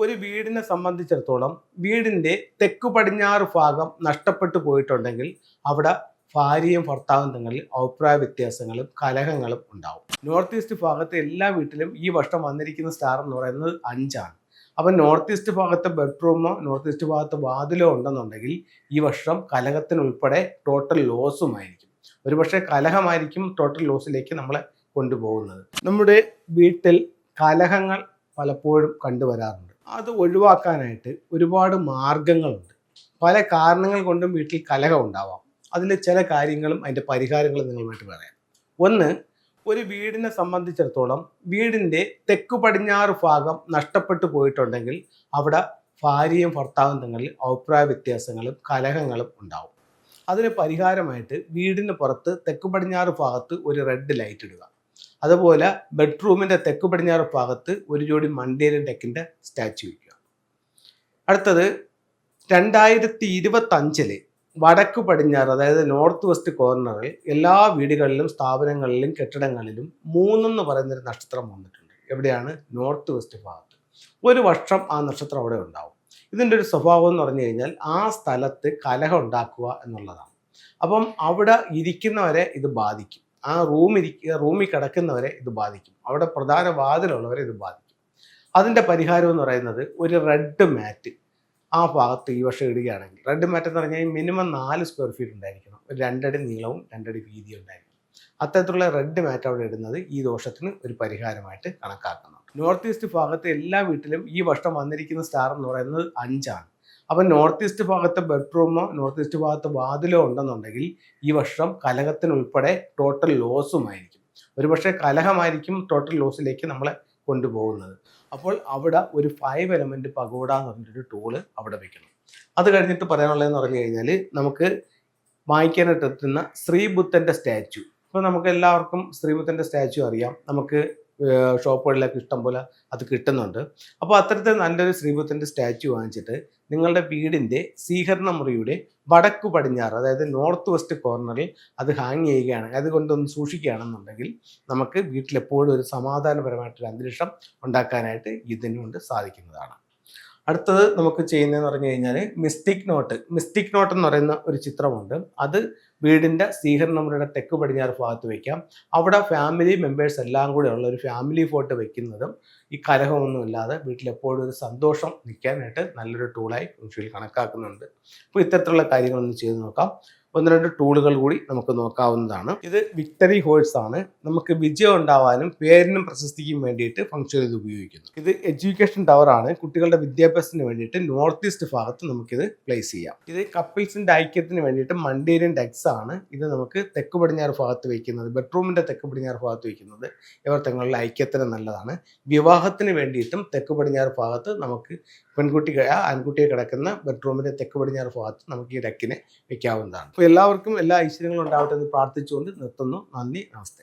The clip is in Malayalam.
ഒരു വീടിനെ സംബന്ധിച്ചിടത്തോളം വീടിൻ്റെ തെക്കു പടിഞ്ഞാറ് ഭാഗം നഷ്ടപ്പെട്ടു പോയിട്ടുണ്ടെങ്കിൽ അവിടെ ഭാര്യയും ഭർത്താവും തമ്മിൽ അഭിപ്രായ വ്യത്യാസങ്ങളും കലഹങ്ങളും ഉണ്ടാവും. നോർത്ത് ഈസ്റ്റ് ഭാഗത്തെ എല്ലാ വീട്ടിലും ഈ വർഷം വന്നിരിക്കുന്ന സ്റ്റാർ എന്ന് പറയുന്നത് 5ആണ്. അപ്പം നോർത്ത് ഈസ്റ്റ് ഭാഗത്തെ ബെഡ്റൂമോ നോർത്ത് ഈസ്റ്റ് ഭാഗത്ത് വാതിലോ ഉണ്ടെന്നുണ്ടെങ്കിൽ ഈ വർഷം കലഹത്തിനുൾപ്പെടെ ടോട്ടൽ ലോസുമായിരിക്കും. ഒരുപക്ഷെ കലഹമായിരിക്കും ടോട്ടൽ ലോസിലേക്ക് നമ്മളെ കൊണ്ടുപോകുന്നത്. നമ്മുടെ വീട്ടിൽ കലഹങ്ങൾ പലപ്പോഴും കണ്ടുവരാറുണ്ട്. അത് ഒഴിവാക്കാനായിട്ട് ഒരുപാട് മാർഗങ്ങളുണ്ട്. പല കാരണങ്ങൾ കൊണ്ടും വീട്ടിൽ കലഹം ഉണ്ടാവാം. അതിൽ ചില കാര്യങ്ങളും അതിൻ്റെ പരിഹാരങ്ങളും നിങ്ങളുമായിട്ട് പറയാം. ഒന്ന്, ഒരു വീടിനെ സംബന്ധിച്ചിടത്തോളം വീടിൻ്റെ തെക്കു പടിഞ്ഞാറ് ഭാഗം നഷ്ടപ്പെട്ടു പോയിട്ടുണ്ടെങ്കിൽ അവിടെ ഭാര്യയും ഭർത്താവും തമ്മിൽ അഭിപ്രായ വ്യത്യാസങ്ങളും കലഹങ്ങളും ഉണ്ടാവും. അതിന് പരിഹാരമായിട്ട് വീടിന് പുറത്ത് തെക്കു പടിഞ്ഞാറ് ഭാഗത്ത് ഒരു റെഡ് ലൈറ്റ് ഇടുക. അതുപോലെ ബെഡ്റൂമിൻ്റെ തെക്കു പടിഞ്ഞാറ് ഭാഗത്ത് ഒരു ജോഡി മണ്ടേരിയൻ ടെക്കിൻ്റെ സ്റ്റാച്ചു വയ്ക്കുക. അടുത്തത് 2025 വടക്ക് പടിഞ്ഞാറ്, അതായത് നോർത്ത് വെസ്റ്റ് കോർണറിൽ എല്ലാ വീടുകളിലും സ്ഥാപനങ്ങളിലും കെട്ടിടങ്ങളിലും 3 എന്ന് പറയുന്നൊരു നക്ഷത്രം വന്നിട്ടുണ്ട്. എവിടെയാണ്? നോർത്ത് വെസ്റ്റ് ഭാഗത്ത്. ഒരു വർഷം ആ നക്ഷത്രം അവിടെ ഉണ്ടാവും. ഇതിൻ്റെ ഒരു സ്വഭാവം എന്ന് പറഞ്ഞു കഴിഞ്ഞാൽ ആ സ്ഥലത്ത് കലഹം ഉണ്ടാക്കുക എന്നുള്ളതാണ്. അപ്പം അവിടെ ഇരിക്കുന്നവരെ ഇത് ബാധിക്കും. ആ റൂമിൽ കിടക്കുന്നവരെ ഇത് ബാധിക്കും. അവിടെ പ്രധാന വാതിലുള്ളവരെ ഇത് ബാധിക്കും. അതിൻ്റെ പരിഹാരം എന്ന് പറയുന്നത് ഒരു റെഡ് മാറ്റ് ആ ഭാഗത്ത് ഈ വർഷം ഇടുകയാണെങ്കിൽ, റെഡ് മാറ്റ് എന്ന് പറഞ്ഞാൽ മിനിമം 4 സ്ക്വയർ ഫീറ്റ് ഉണ്ടായിരിക്കണം. ഒരു 2 അടി നീളവും 2 അടി വീതിയും ഉണ്ടായിരിക്കണം. അത്തരത്തിലുള്ള റെഡ് മാറ്റ് അവിടെ ഇടുന്നത് ഈ ദോഷത്തിന് ഒരു പരിഹാരമായിട്ട് കണക്കാക്കുന്നു. നോർത്ത് ഈസ്റ്റ് ഭാഗത്ത് എല്ലാ വീട്ടിലും ഈ വർഷം വന്നിരിക്കുന്ന സ്റ്റാർ എന്ന് പറയുന്നത് 5ആണ്. അപ്പം നോർത്ത് ഈസ്റ്റ് ഭാഗത്തെ ബെഡ്റൂമോ നോർത്ത് ഈസ്റ്റ് ഭാഗത്ത് വാതിലോ ഉണ്ടെന്നുണ്ടെങ്കിൽ ഈ വർഷം കലഹത്തിനുൾപ്പെടെ ടോട്ടൽ ലോസുമായിരിക്കും. ഒരുപക്ഷെ കലഹമായിരിക്കും ടോട്ടൽ ലോസിലേക്ക് നമ്മളെ കൊണ്ടുപോകുന്നത്. അപ്പോൾ അവിടെ ഒരു 5 എലമെൻറ്റ് പഗോഡ എന്ന് പറഞ്ഞൊരു ടൂള് അവിടെ വെക്കണം. അത് കഴിഞ്ഞിട്ട് പറയാനുള്ളതെന്ന് പറഞ്ഞു കഴിഞ്ഞാൽ, നമുക്ക് വാങ്ങിക്കാനായിട്ട് എത്തുന്ന ശ്രീബുദ്ധൻ്റെ സ്റ്റാച്ചു. ഇപ്പോൾ നമുക്ക് എല്ലാവർക്കും ശ്രീബുദ്ധൻ്റെ സ്റ്റാച്ചു അറിയാം. നമുക്ക് ഷോപ്പുകളിലൊക്കെ ഇഷ്ടം പോലെ അത് കിട്ടുന്നുണ്ട്. അപ്പോൾ അത്തരത്തിൽ നല്ലൊരു ശ്രീബുദ്ധൻ്റെ സ്റ്റാച്ചു വാങ്ങിച്ചിട്ട് നിങ്ങളുടെ വീടിൻ്റെ സ്വീകരണ മുറിയുടെ വടക്കു പടിഞ്ഞാറ്, അതായത് നോർത്ത് വെസ്റ്റ് കോർണറിൽ അത് ഹാങ് ചെയ്യുകയാണ്, അതുകൊണ്ടൊന്ന് സൂക്ഷിക്കുകയാണെന്നുണ്ടെങ്കിൽ നമുക്ക് വീട്ടിലെപ്പോഴും ഒരു സമാധാനപരമായിട്ടൊരു അന്തരീക്ഷം ഉണ്ടാക്കാനായിട്ട് ഇതിനുകൊണ്ട് സാധിക്കുന്നതാണ്. അടുത്തത് നമുക്ക് ചെയ്യുന്നതെന്ന് പറഞ്ഞു കഴിഞ്ഞാൽ മിസ്റ്റിക് നോട്ട് എന്ന് പറയുന്ന ഒരു ചിത്രമുണ്ട്. അത് വീടിൻ്റെ സ്വീകരണ മുറിയുടെ തെക്ക് പടിഞ്ഞാറ് ഭാഗത്ത് വയ്ക്കാം. അവിടെ ഫാമിലി മെമ്പേഴ്സ് എല്ലാം കൂടെ ഉള്ള ഒരു ഫാമിലി ഫോട്ടോ വെക്കുന്നതും ഈ കലഹമൊന്നും ഇല്ലാതെ വീട്ടിലെപ്പോഴും ഒരു സന്തോഷം നിൽക്കാനായിട്ട് നല്ലൊരു ടൂളായി ഫെങ്ഷുയിൽ കണക്കാക്കുന്നുണ്ട്. അപ്പോൾ ഇത്തരത്തിലുള്ള കാര്യങ്ങളൊന്ന് ചെയ്ത് നോക്കാം. 1-2 ടൂളുകൾ കൂടി നമുക്ക് നോക്കാവുന്നതാണ്. ഇത് വിക്ടറി ഹോഴ്സ് ആണ്. നമുക്ക് വിജയം ഉണ്ടാവാനും പേരിനും പ്രശസ്തിക്കും വേണ്ടിയിട്ട് ഫംഗ്ഷൻ ഇത് ഉപയോഗിക്കുന്നു. ഇത് എഡ്യൂക്കേഷൻ ടവർ ആണ്. കുട്ടികളുടെ വിദ്യാഭ്യാസത്തിന് വേണ്ടിയിട്ട് നോർത്ത് ഈസ്റ്റ് ഭാഗത്ത് നമുക്കിത് പ്ലേസ് ചെയ്യാം. ഇത് കപ്പിൾസിൻ്റെ ഐക്യത്തിന് വേണ്ടിയിട്ട് മണ്ടേരിയൻ ടെക്സ് ആണ്. ഇത് നമുക്ക് തെക്ക് പടിഞ്ഞാറ് ഭാഗത്ത് വയ്ക്കുന്നത്, ബെഡ്റൂമിൻ്റെ തെക്ക് പടിഞ്ഞാറ് ഭാഗത്ത് വയ്ക്കുന്നത് ഇവർ തങ്ങളുടെ ഐക്യത്തിന് നല്ലതാണ്. വിവാഹത്തിന് വേണ്ടിയിട്ടും തെക്ക് പടിഞ്ഞാറ് ഭാഗത്ത് നമുക്ക് ആൺകുട്ടിയെ കിടക്കുന്ന ബെഡ്റൂമിൻ്റെ തെക്ക് പടിഞ്ഞാറ് ഭാഗത്ത് നമുക്ക് ഈ ടെക്കിനെ വയ്ക്കാവുന്നതാണ്. അപ്പോൾ എല്ലാവർക്കും എല്ലാ ഐശ്വര്യങ്ങളും ഉണ്ടാവട്ടെ എന്ന് പ്രാർത്ഥിച്ചുകൊണ്ട് നിർത്തുന്നു. നന്ദി, നമസ്തേ.